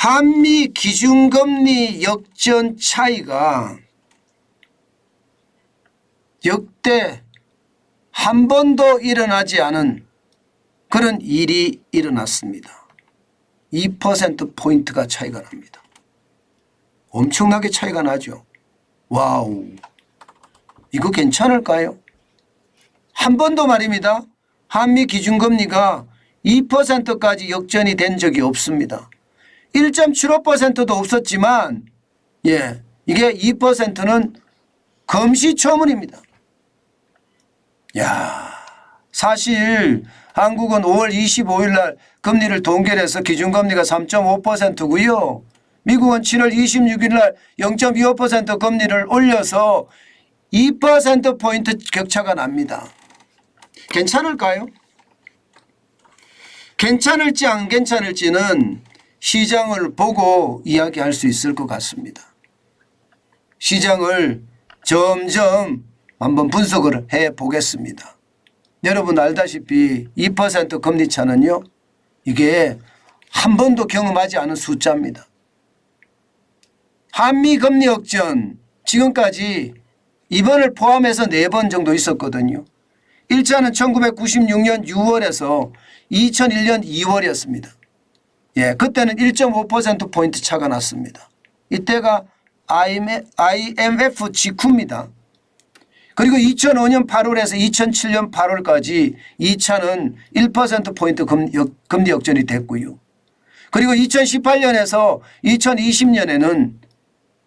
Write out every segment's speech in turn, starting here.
한미 기준금리 역전 차이가 역대 한 번도 일어나지 않은 그런 일이 일어났습니다. 2%포인트가 차이가 납니다. 엄청나게 차이가 나죠. 와우, 이거 괜찮을까요? 한 번도 말입니다. 한미 기준금리가 2%까지 역전이 된 적이 없습니다. 1.75%도 없었지만 이게 2%는 금시초문입니다. 사실 한국은 5월 25일 날 금리를 동결해서 기준금리가 3.5%고요. 미국은 7월 26일 날 0.25% 금리를 올려서 2%포인트 격차가 납니다. 괜찮을까요? 괜찮을지 안 괜찮을지는 시장을 보고 이야기할 수 있을 것 같습니다. 시장을 점점 한번 분석을 해 보겠습니다. 여러분 알다시피 2% 금리 차는요, 이게 한 번도 경험하지 않은 숫자입니다. 한미 금리 역전 지금까지 이번을 포함해서 4번 정도 있었거든요. 1차는 1996년 6월에서 2001년 2월이었습니다. 그때는 1.5%포인트 차가 났습니다. 이때가 IMF 직후입니다. 그리고 2005년 8월에서 2007년 8월까지 2차는 1%포인트 금리 역전이 됐고요. 그리고 2018년에서 2020년에는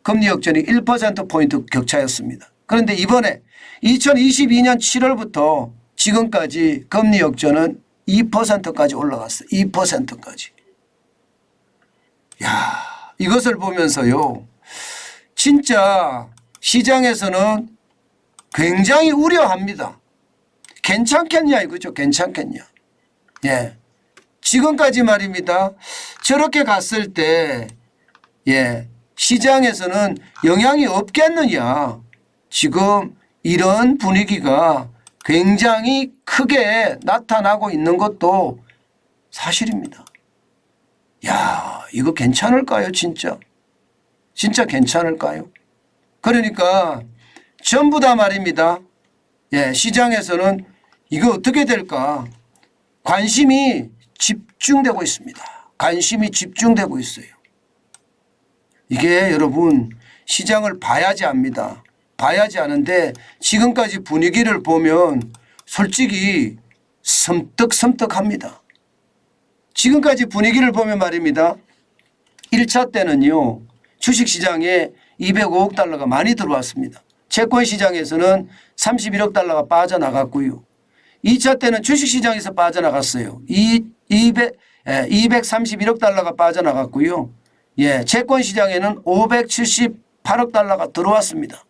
금리 역전이 1%포인트 격차였습니다. 그런데 이번에 2022년 7월부터 지금까지 금리 역전은 2%까지 올라갔어요. 2%까지. 이것을 보면서요, 진짜 시장에서는 굉장히 우려합니다. 괜찮겠냐 이거죠. 괜찮겠냐. 지금까지 말입니다. 저렇게 갔을 때 시장에서는 영향이 없겠느냐. 지금 이런 분위기가 굉장히 크게 나타나고 있는 것도 사실입니다. 이거 괜찮을까요? 진짜 괜찮을까요? 그러니까 전부 다 말입니다. 시장에서는 이거 어떻게 될까? 관심이 집중되고 있습니다. 관심이 집중되고 있어요. 이게 여러분 시장을 봐야지 압니다. 봐야지 아는데 지금까지 분위기를 보면 솔직히 섬뜩합니다. 지금까지 분위기를 보면 말입니다. 1차 때는요, 주식시장에 205억 달러가 많이 들어왔습니다. 채권시장에서는 31억 달러가 빠져나갔고요. 2차 때는 주식시장에서 빠져나갔어요. 231억 달러가 빠져나갔고요. 채권시장에는 578억 달러가 들어왔습니다.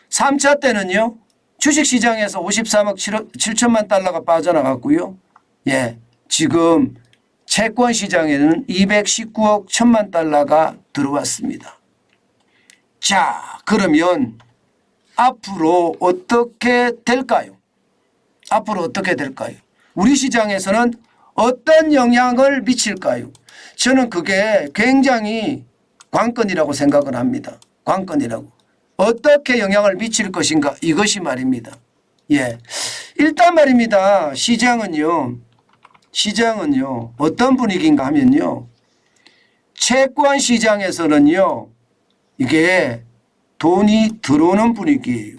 3차 때는요, 주식시장에서 53억 7천만 달러가 빠져나갔고요. 지금 채권시장에는 219억 1천만 달러가 들어왔습니다. 자, 그러면 앞으로 어떻게 될까요? 앞으로 어떻게 될까요? 우리 시장에서는 어떤 영향을 미칠까요? 저는 그게 굉장히 관건이라고 생각을 합니다. 관건이라고. 어떻게 영향을 미칠 것인가, 이것이 말입니다. 일단 말입니다. 시장은요 어떤 분위기인가 하면요, 채권 시장에서는요 이게 돈이 들어오는 분위기예요.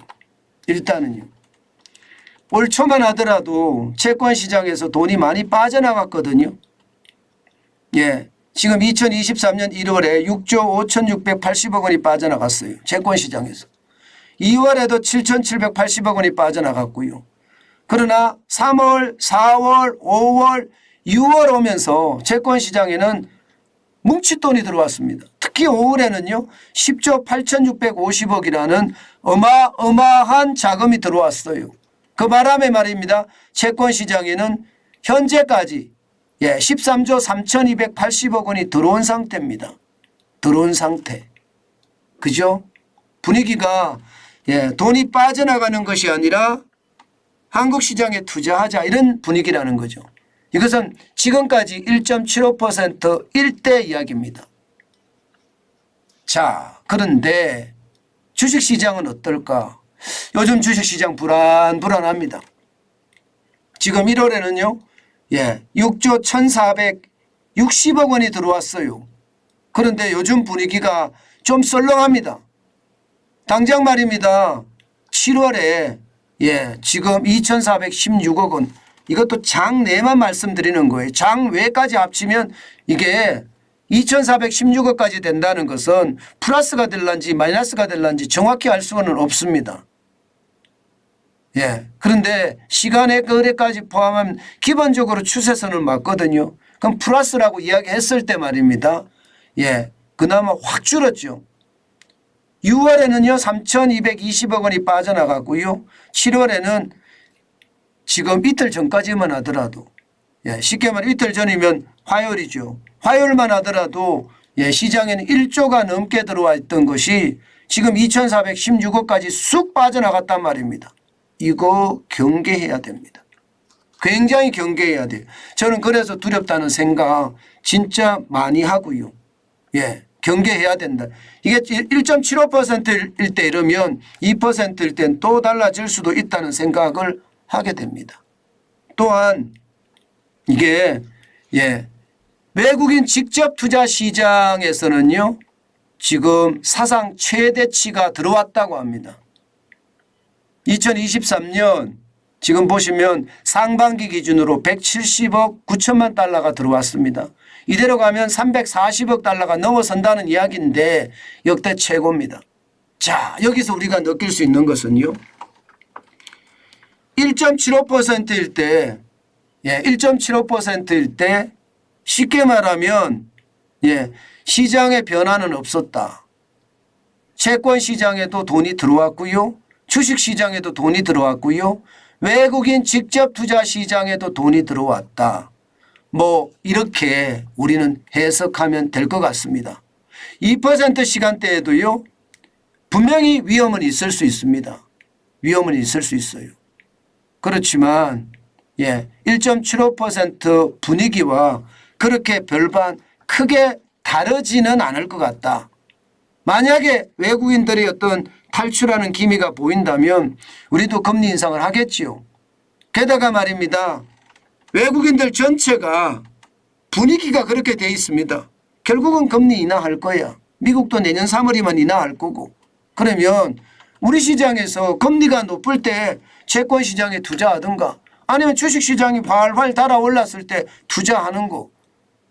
일단은요. 올 초만 하더라도 채권 시장에서 돈이 많이 빠져나갔거든요. 지금 2023년 1월에 6조 5,680억 원이 빠져나갔어요. 채권 시장에서. 2월에도 7,780억 원이 빠져나갔고요. 그러나 3월, 4월, 5월, 6월 오면서 채권 시장에는 뭉칫돈이 들어왔습니다. 특히 5월에는요 10조 8,650억이라는 어마어마한 자금이 들어왔어요. 그 바람에 말입니다. 채권 시장에는 현재까지 13조 3,280억 원이 들어온 상태입니다. 들어온 상태. 그죠? 분위기가 돈이 빠져나가는 것이 아니라 한국 시장에 투자하자, 이런 분위기라는 거죠. 이것은 지금까지 1.75% 1대 이야기입니다. 자, 그런데 주식시장은 어떨까? 요즘 주식시장 불안합니다. 지금 1월에는요. 6조 1,460억 원이 들어왔어요. 그런데 요즘 분위기가 좀 썰렁합니다. 당장 말입니다. 7월에 지금 2,416억 원, 이것도 장내만 말씀드리는 거예요. 장외까지 합치면 이게 2,416억까지 된다는 것은 플러스가 될런지 마이너스가 될런지 정확히 알 수는 없습니다. 그런데 시간의 거래까지 포함하면 기본적으로 추세선을 맞거든요. 그럼 플러스라고 이야기했을 때 말입니다. 그나마 확 줄었죠. 6월에는요 3,220억 원이 빠져나갔고요. 7월에는 지금 이틀 전까지만 하더라도 쉽게 말해 이틀 전이면 화요일이죠. 화요일만 하더라도 시장에는 1조가 넘게 들어와 있던 것이 지금 2,416억까지 쑥 빠져나갔단 말입니다. 이거 경계해야 됩니다. 굉장히 경계해야 돼요. 저는 그래서 두렵다는 생각 진짜 많이 하고요. 경계해야 된다. 이게 1.75%일 때 이러면 2%일 땐 또 달라질 수도 있다는 생각을 하게 됩니다. 또한 이게 외국인 직접 투자 시장에서는요 지금 사상 최대치가 들어왔다고 합니다. 2023년 지금 보시면 상반기 기준으로 170억 9천만 달러가 들어왔습니다. 이대로 가면 340억 달러가 넘어선다는 이야기인데 역대 최고입니다. 자, 여기서 우리가 느낄 수 있는 것은요. 1.75%일 때 1.75%일 때 쉽게 말하면 시장의 변화는 없었다. 채권 시장에도 돈이 들어왔고요. 주식 시장에도 돈이 들어왔고요. 외국인 직접 투자 시장에도 돈이 들어왔다. 이렇게 우리는 해석하면 될 것 같습니다. 2% 시간대에도요. 분명히 위험은 있을 수 있습니다. 위험은 있을 수 있어요. 그렇지만 1.75% 분위기와 그렇게 별반 크게 다르지는 않을 것 같다. 만약에 외국인들이 어떤 탈출하는 기미가 보인다면 우리도 금리 인상을 하겠지요. 게다가 말입니다. 외국인들 전체가 분위기가 그렇게 돼 있습니다. 결국은 금리 인하할 거야. 미국도 내년 3월이면 인하할 거고. 그러면 우리 시장에서 금리가 높을 때 채권 시장에 투자하든가 아니면 주식 시장이 활활 달아올랐을 때 투자하는 거.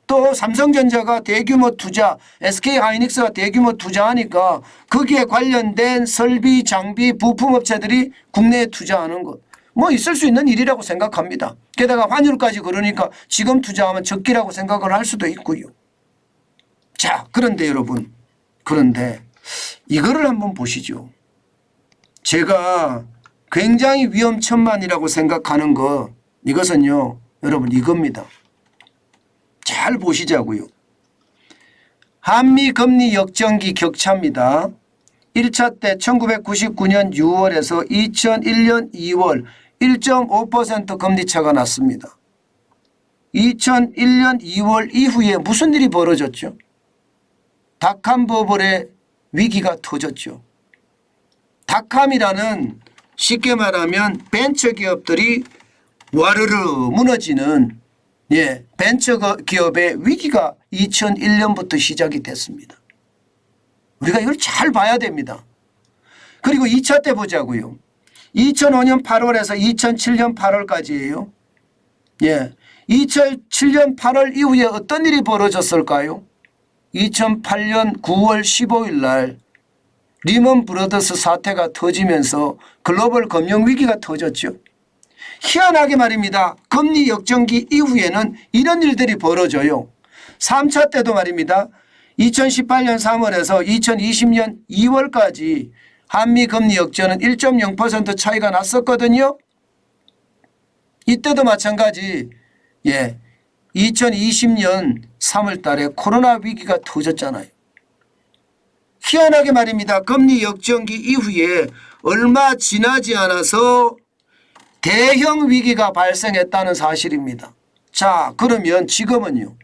또 삼성전자가 대규모 투자, SK하이닉스가 대규모 투자하니까 거기에 관련된 설비, 장비, 부품업체들이 국내에 투자하는 것. 있을 수 있는 일이라고 생각합니다. 게다가 환율까지 그러니까 지금 투자하면 적기라고 생각을 할 수도 있고요. 자, 그런데 여러분, 그런데 이거를 한번 보시죠. 제가 굉장히 위험천만이라고 생각하는 것, 이것은요, 여러분 이겁니다. 잘 보시자고요. 한미 금리 역전기 격차입니다. 1차 때 1999년 6월에서 2001년 2월 1.5% 금리차가 났습니다. 2001년 2월 이후에 무슨 일이 벌어졌죠? 닷컴 버블의 위기가 터졌죠. 닷컴이라는 쉽게 말하면 벤처기업들이 와르르 무너지는 벤처기업의 위기가 2001년부터 시작이 됐습니다. 우리가 이걸 잘 봐야 됩니다. 그리고 2차 때 보자고요. 2005년 8월에서 2007년 8월까지예요. 2007년 8월 이후에 어떤 일이 벌어졌을까요? 2008년 9월 15일 날 리먼 브러더스 사태가 터지면서 글로벌 금융위기가 터졌죠. 희한하게 말입니다. 금리 역전기 이후에는 이런 일들이 벌어져요. 3차 때도 말입니다. 2018년 3월에서 2020년 2월까지 한미 금리 역전은 1.0% 차이가 났었거든요. 이때도 마찬가지 2020년 3월 달에 코로나 위기가 터졌잖아요. 희한하게 말입니다. 금리 역전기 이후에 얼마 지나지 않아서 대형 위기가 발생했다는 사실입니다. 자, 그러면 지금은요.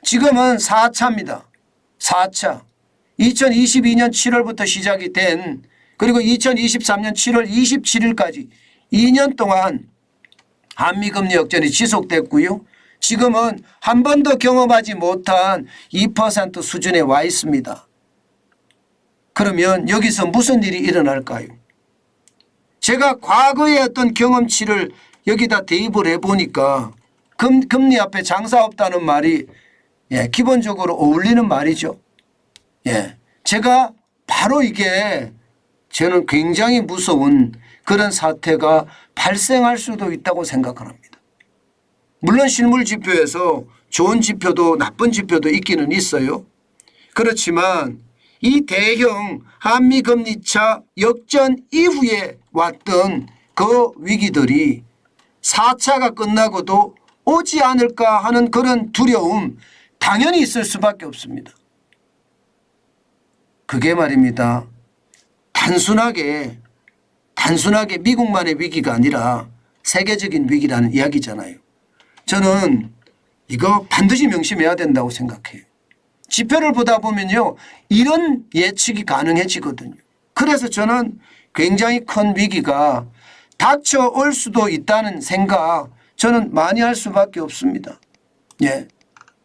지금은 4차입니다. 4차. 2022년 7월부터 시작이 된 그리고 2023년 7월 27일까지 2년 동안 한미금리 역전이 지속됐고요. 지금은 한 번도 경험하지 못한 2% 수준에 와 있습니다. 그러면 여기서 무슨 일이 일어날까요? 제가 과거의 어떤 경험치를 여기다 대입을 해보니까 금리 앞에 장사 없다는 말이 기본적으로 어울리는 말이죠. 제가 바로 이게 저는 굉장히 무서운 그런 사태가 발생할 수도 있다고 생각을 합니다. 물론 실물 지표에서 좋은 지표도 나쁜 지표도 있기는 있어요. 그렇지만 이 대형 한미 금리차 역전 이후에 왔던 그 위기들이 4차가 끝나고도 오지 않을까 하는 그런 두려움 당연히 있을 수밖에 없습니다. 그게 말입니다. 단순하게 미국만의 위기가 아니라 세계적인 위기라는 이야기잖아요. 저는 이거 반드시 명심해야 된다고 생각해요. 지표를 보다 보면요. 이런 예측이 가능해지거든요. 그래서 저는 굉장히 큰 위기가 닥쳐올 수도 있다는 생각 저는 많이 할 수밖에 없습니다.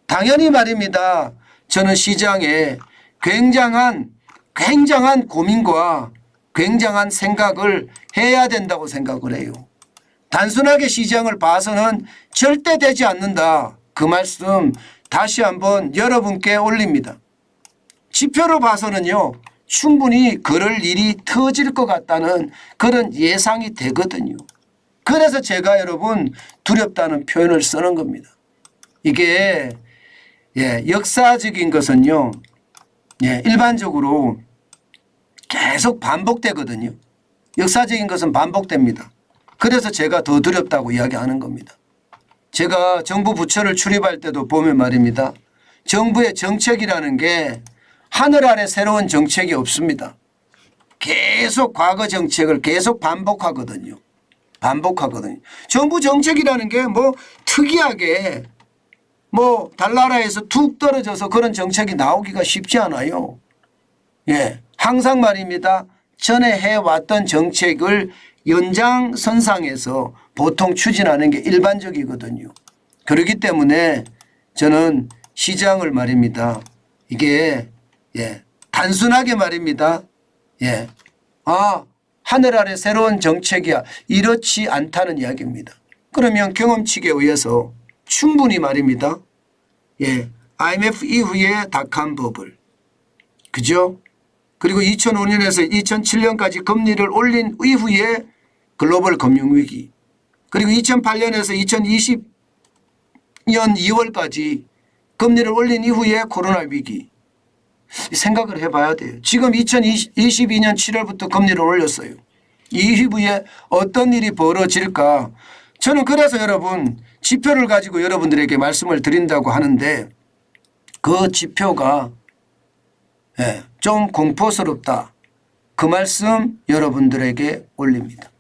당연히 말입니다. 저는 시장에 굉장한 고민과 굉장한 생각을 해야 된다고 생각을 해요. 단순하게 시장을 봐서는 절대 되지 않는다. 그 말씀 다시 한번 여러분께 올립니다. 지표로 봐서는요. 충분히 그럴 일이 터질 것 같다는 그런 예상이 되거든요. 그래서 제가 여러분 두렵다는 표현을 쓰는 겁니다. 이게 역사적인 것은요. 일반적으로 계속 반복되거든요. 역사적인 것은 반복됩니다. 그래서 제가 더 두렵다고 이야기하는 겁니다. 제가 정부 부처를 출입할 때도 보면 말입니다. 정부의 정책이라는 게 하늘 아래 새로운 정책이 없습니다. 계속 과거 정책을 계속 반복하거든요. 정부 정책이라는 게 뭐 특이하게 뭐 달나라에서 툭 떨어져서 그런 정책이 나오기가 쉽지 않아요. 항상 말입니다. 전에 해왔던 정책을 연장선상에서 보통 추진하는 게 일반적이거든요. 그렇기 때문에 저는 시장을 말입니다. 이게 단순하게 말입니다. 하늘 아래 새로운 정책이야. 이렇지 않다는 이야기입니다. 그러면 경험치에 의해서 충분히 말입니다. IMF 이후에 닷컴 버블. 그죠? 그리고 2005년에서 2007년까지 금리를 올린 이후에 글로벌 금융위기. 그리고 2008년에서 2020년 2월까지 금리를 올린 이후에 코로나 위기. 생각을 해봐야 돼요. 지금 2022년 7월부터 금리를 올렸어요. 이후에 어떤 일이 벌어질까. 저는 그래서 여러분 지표를 가지고 여러분들에게 말씀을 드린다고 하는데 그 지표가 좀 공포스럽다. 그 말씀 여러분들에게 올립니다.